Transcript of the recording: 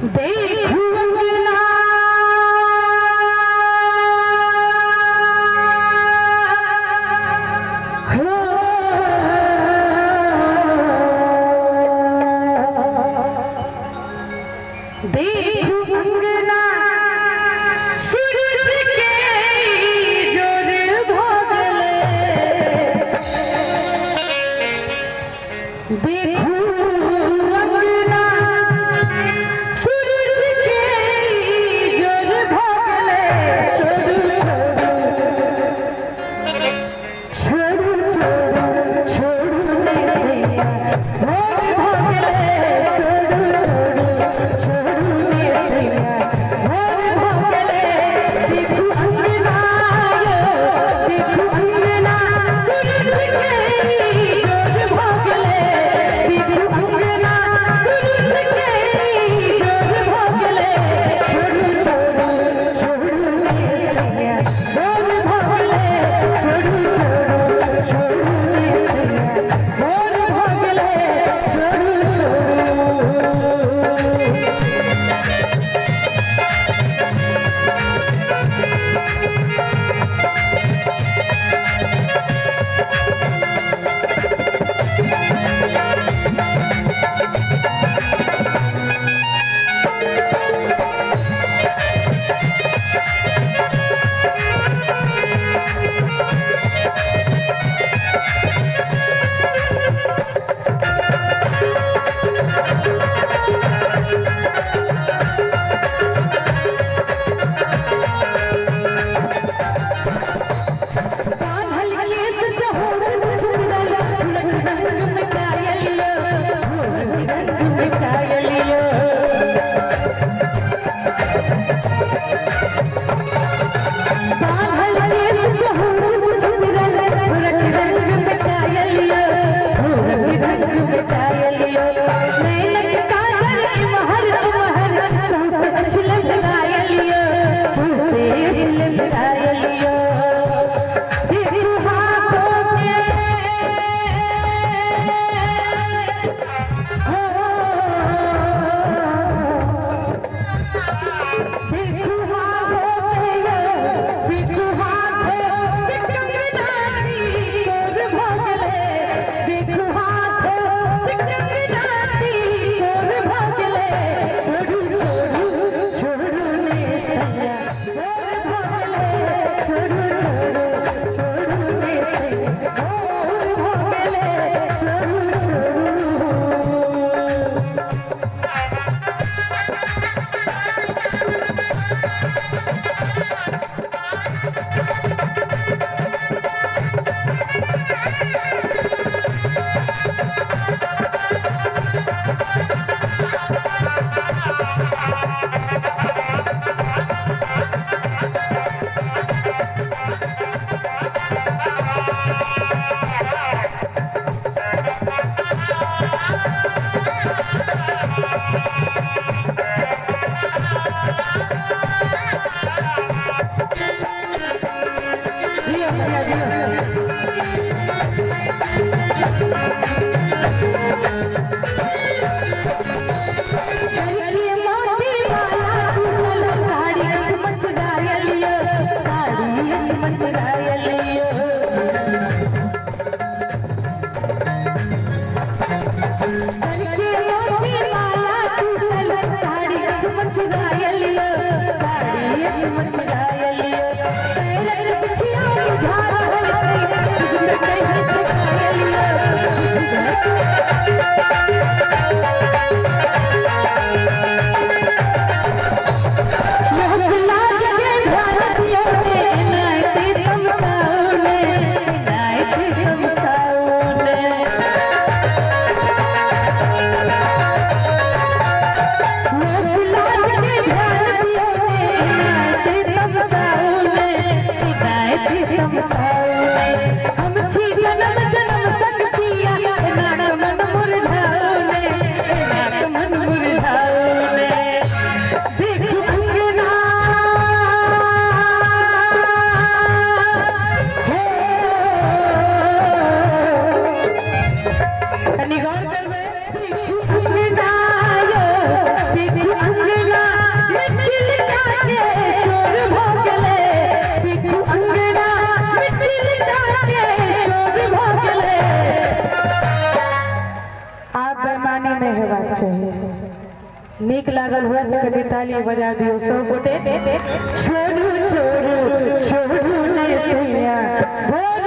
देखूं अंगना हो देखूं अंगना सूरज के जोर भोगले देखूं अंगना सूरज के जोर भोगले छोड़ू छोड़ू छोड़ू छोड़ू मैया मोर भोगले छोड़ू छोड़ू छोड़ू मैया मोर भोगले देखूं अंगना देखूं अंगना सूरज के जोर भोगले देखूं अंगना सूरज के जोर भोगले छोड़ू छोड़ू छोड़ू मैया मोर भोगले छोड़ू छोड़ू छोड़ू मैया मोर भोगले छोड़ू नीक लागल हुआ तो कभी ताली बजा दियो सब गोटे। छोड़ू छोड़ू छोड़ू ने सैया भोर